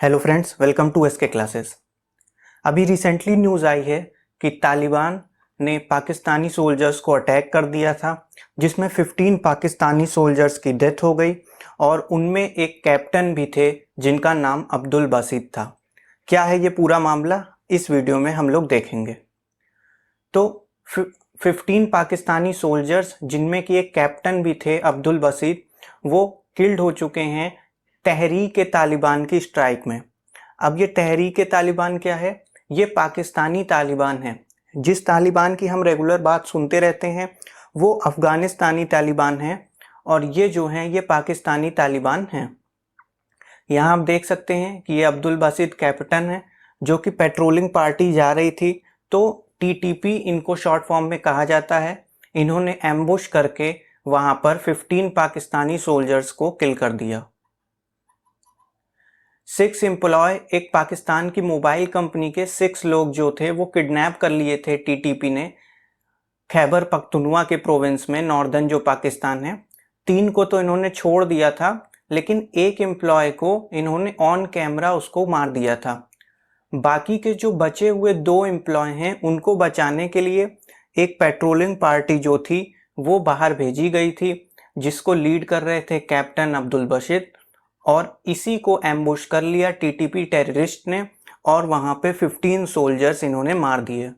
Hello friends, welcome to SK classes. अभी recently news आई है कि तालिबान ने पाकिस्तानी सोल्जर्स को अटैक कर दिया था, जिसमें 15 पाकिस्तानी सोल्जर्स की डेथ हो गई और उनमें एक कैप्टन भी थे जिनका नाम अब्दुल बासित था। क्या है ये पूरा मामला, इस वीडियो में हम लोग देखेंगे। तो 15 पाकिस्तानी सोल्जर्स, जिनमें कि एक कैप्टन भी थे अब्दुल बासित, वो किल्ड हो चुके हैं तहरीक तालिबान की स्ट्राइक में। अब ये तहरीक तालिबान क्या है? ये पाकिस्तानी तालिबान है। जिस तालिबान की हम रेगुलर बात सुनते रहते हैं वो अफ़गानिस्तानी तालिबान है, और ये जो हैं ये पाकिस्तानी तालिबान हैं। यहाँ आप देख सकते हैं कि ये अब्दुल बासित कैप्टन है जो कि पेट्रोलिंग पार्टी जा रही थी, तो टीटीपी इनको शॉर्ट फॉर्म में कहा जाता है। इन्होंने एम्बुश करके वहाँ पर 15 पाकिस्तानी सोल्जर्स को किल कर दिया। 6 एम्प्लॉय, एक पाकिस्तान की मोबाइल कंपनी के 6 लोग जो थे वो किडनैप कर लिए थे टीटीपी ने, खैबर पख्तूनख्वा के प्रोविंस में, नॉर्दर्न जो पाकिस्तान है। 3 को तो इन्होंने छोड़ दिया था, लेकिन एक एम्प्लॉय को इन्होंने ऑन कैमरा उसको मार दिया था। बाकी के जो बचे हुए 2 एम्प्लॉय हैं उनको बचाने के लिए एक पेट्रोलिंग पार्टी जो थी वो बाहर भेजी गई थी, जिसको लीड कर रहे थे कैप्टन अब्दुल बासित, और इसी को एम्बुश कर लिया टीटीपी टेररिस्ट ने और वहां पे 15 सोल्जर्स इन्होंने मार दिए।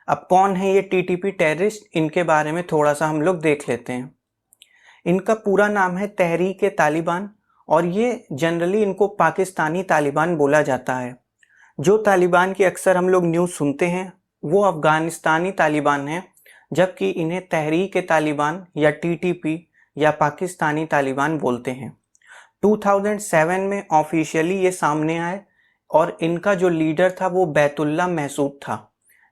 अब कौन है ये टीटीपी टेररिस्ट, इनके बारे में थोड़ा सा हम लोग देख लेते हैं। इनका पूरा नाम है तहरीक तालिबान, और ये जनरली इनको पाकिस्तानी तालिबान बोला जाता है। जो तालिबान की अक्सर हम लोग न्यूज़ सुनते हैं वो अफ़गानिस्तानी तालिबान है, जबकि इन्हें तहरीक तालिबान या टीटीपी या पाकिस्तानी तालिबान बोलते हैं। 2007 में ऑफिशियली ये सामने आए और इनका जो लीडर था वो बैतुल्ला महसूद था।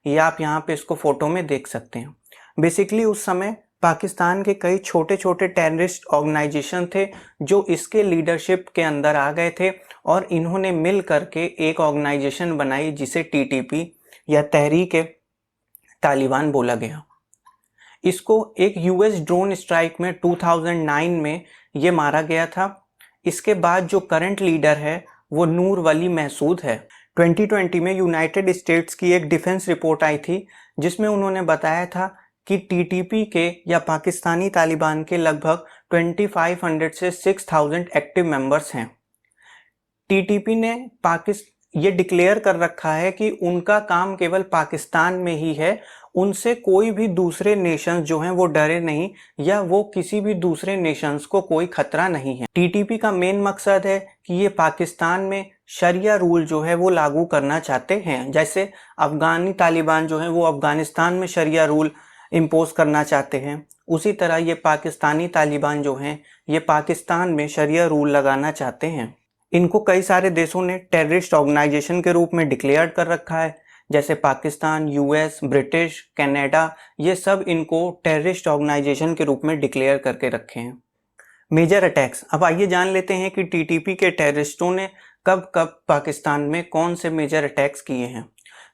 ये आप यहाँ पे इसको फोटो में देख सकते हैं। बेसिकली उस समय पाकिस्तान के कई छोटे छोटे टेररिस्ट ऑर्गेनाइजेशन थे जो इसके लीडरशिप के अंदर आ गए थे, और इन्होंने मिल करके एक ऑर्गेनाइजेशन बनाई जिसे टीटीपी या तहरीक तालिबान बोला गया। इसको एक यूएस ड्रोन स्ट्राइक में 2009 में ये मारा गया था। इसके बाद जो करंट लीडर है वो नूर वली महसूद है। 2020 में यूनाइटेड स्टेट्स की एक डिफेंस रिपोर्ट आई थी जिसमें उन्होंने बताया था कि टीटीपी के या पाकिस्तानी तालिबान के लगभग 2500 से 6000 एक्टिव मेंबर्स हैं। टीटीपी ने ये डिक्लेयर कर रखा है कि उनका काम केवल पाकिस्तान में ही है, उनसे कोई भी दूसरे नेशंस जो हैं वो डरे नहीं, या वो किसी भी दूसरे नेशंस को कोई खतरा नहीं है। टीटीपी का मेन मकसद है कि ये पाकिस्तान में शरिया रूल जो है वो लागू करना चाहते हैं। जैसे अफगानी तालिबान जो है वो अफगानिस्तान में शरिया रूल इम्पोज करना चाहते हैं, उसी तरह ये पाकिस्तानी तालिबान जो हैं ये पाकिस्तान में शरिया रूल लगाना चाहते हैं। इनको कई सारे देशों ने टेररिस्ट ऑर्गेनाइजेशन के रूप में डिक्लेयर कर रखा है, जैसे पाकिस्तान, यूएस, ब्रिटिश, कनाडा, ये सब इनको टेररिस्ट ऑर्गेनाइजेशन के रूप में डिक्लेयर करके रखे हैं। मेजर अटैक्स, अब आइए जान लेते हैं कि टीटीपी के टेररिस्टों ने कब कब पाकिस्तान में कौन से मेजर अटैक्स किए हैं।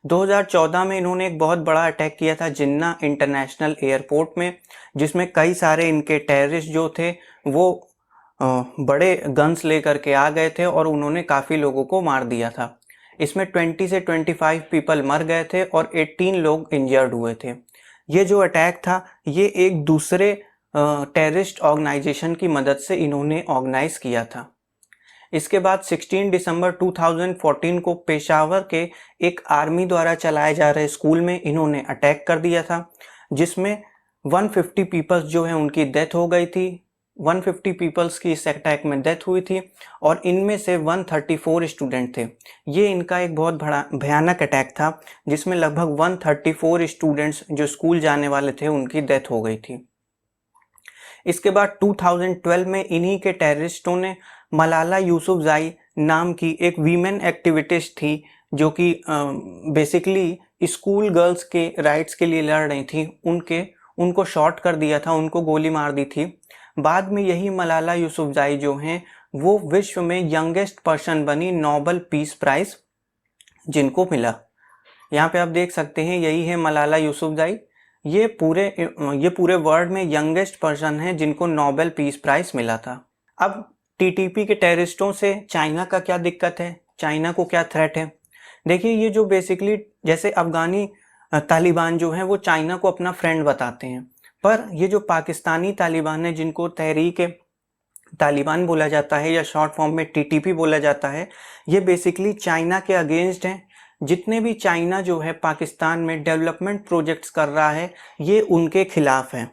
2014 में इन्होंने एक बहुत बड़ा अटैक किया था जिन्ना इंटरनेशनल एयरपोर्ट में, जिसमें कई सारे इनके टेररिस्ट जो थे वो बड़े गन्स लेकर के आ गए थे और उन्होंने काफ़ी लोगों को मार दिया था। इसमें 20 से 25 पीपल मर गए थे और 18 लोग इंजर्ड हुए थे। ये जो अटैक था ये एक दूसरे टेररिस्ट ऑर्गेनाइजेशन की मदद से इन्होंने ऑर्गेनाइज किया था। इसके बाद 16 दिसंबर 2014 को पेशावर के एक आर्मी द्वारा चलाए जा रहे स्कूल में इन्होंने अटैक कर दिया था, जिसमें 150 पीपल्स जो है उनकी डेथ हो गई थी। 150 पीपल्स की इस अटैक में डेथ हुई थी और इनमें से 134 स्टूडेंट थे। ये इनका एक बहुत बड़ा भयानक अटैक था जिसमें लगभग 134 स्टूडेंट्स जो स्कूल जाने वाले थे उनकी डेथ हो गई थी। इसके बाद 2012 में इन्हीं के टेररिस्टों ने मलाला यूसुफजाई नाम की एक वीमेन एक्टिविस्ट थी जो कि बेसिकली स्कूल गर्ल्स के राइट्स के लिए लड़ रही थी, उनको शॉट कर दिया था, उनको गोली मार दी थी। बाद में यही मलाला यूसुफजाई जो हैं वो विश्व में यंगेस्ट पर्सन बनी, नोबेल पीस प्राइज जिनको मिला। यहाँ पे आप देख सकते हैं यही है मलाला यूसुफजाई। ये पूरे वर्ल्ड में यंगेस्ट पर्सन है जिनको नोबेल पीस प्राइज मिला था। अब टीटीपी के टेररिस्टों से चाइना का क्या दिक्कत है, चाइना को क्या थ्रेट है। देखिए ये जो बेसिकली जैसे अफगानी तालिबान जो है वो चाइना को अपना फ्रेंड बताते हैं, पर ये जो पाकिस्तानी तालिबान है जिनको तहरीक तालिबान बोला जाता है या शॉर्ट फॉर्म में टीटीपी बोला जाता है, ये बेसिकली चाइना के अगेंस्ट हैं। जितने भी चाइना जो है पाकिस्तान में डेवलपमेंट प्रोजेक्ट्स कर रहा है ये उनके खिलाफ है।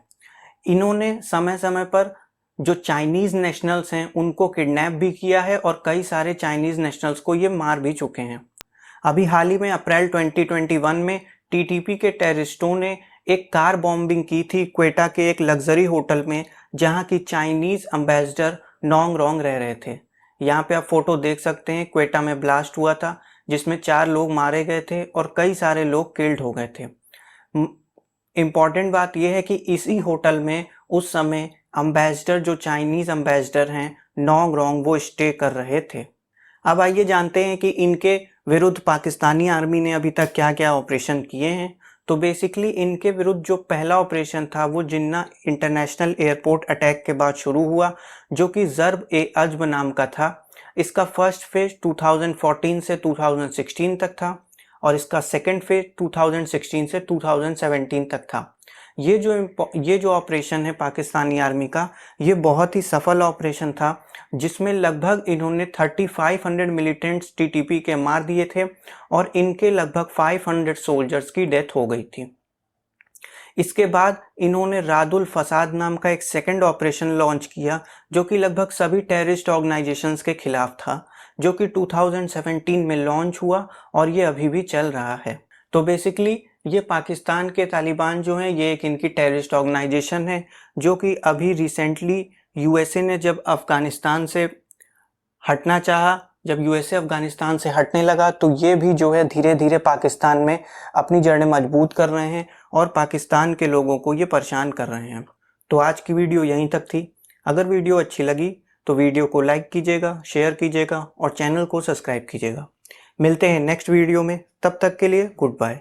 इन्होंने समय समय पर जो चाइनीज़ नेशनल्स हैं उनको किडनैप भी किया है और कई सारे चाइनीज़ नेशनल्स को ये मार भी चुके हैं। अभी हाल ही में अप्रैल 2021 में टीटीपी के टेररिस्टों ने एक कार बॉम्बिंग की थी क्वेटा के एक लग्जरी होटल में, जहां की चाइनीज़ एम्बेसडर नोंग रोंग रह रहे थे। यहाँ पे आप फोटो देख सकते हैं, क्वेटा में ब्लास्ट हुआ था जिसमें 4 लोग मारे गए थे और कई सारे लोग किल्ड हो गए थे। इम्पॉर्टेंट बात यह है कि इसी होटल में उस समय एम्बेसडर जो चाइनीज़ एम्बेसडर हैं नोंग रोंग वो स्टे कर रहे थे। अब आइए जानते हैं कि इनके विरुद्ध पाकिस्तानी आर्मी ने अभी तक क्या क्या ऑपरेशन किए हैं। तो बेसिकली इनके विरुद्ध जो पहला ऑपरेशन था वो जिन्ना इंटरनेशनल एयरपोर्ट अटैक के बाद शुरू हुआ, जो कि ज़र्ब ए अज्ब नाम का था। इसका फर्स्ट फेज 2014 से 2016 तक था और इसका सेकंड फेज 2016 से 2017 तक था। ये जो ऑपरेशन है पाकिस्तानी आर्मी का, ये बहुत ही सफल ऑपरेशन था, जिसमें लगभग इन्होंने 3500 मिलिटेंट्स टीटीपी के मार दिए थे और इनके लगभग 500 सोल्जर्स की डेथ हो गई थी। इसके बाद इन्होंने रादुल फसाद नाम का एक सेकंड ऑपरेशन लॉन्च किया, जो कि लगभग सभी टेररिस्ट ऑर्गेनाइजेशंस के खिलाफ था, जो कि 2017 में लॉन्च हुआ और ये अभी भी चल रहा है। तो बेसिकली ये पाकिस्तान के तालिबान जो हैं ये एक इनकी टेररिस्ट ऑर्गेनाइजेशन है, जो कि अभी रिसेंटली यूएसए ने जब अफ़गानिस्तान से हटना चाहा, जब यूएसए अफ़गानिस्तान से हटने लगा, तो ये भी जो है धीरे धीरे पाकिस्तान में अपनी जड़ें मजबूत कर रहे हैं और पाकिस्तान के लोगों को ये परेशान कर रहे हैं। तो आज की वीडियो यहीं तक थी। अगर वीडियो अच्छी लगी तो वीडियो को लाइक कीजिएगा, शेयर कीजिएगा और चैनल को सब्सक्राइब कीजिएगा। मिलते हैं नेक्स्ट वीडियो में, तब तक के लिए गुड बाय।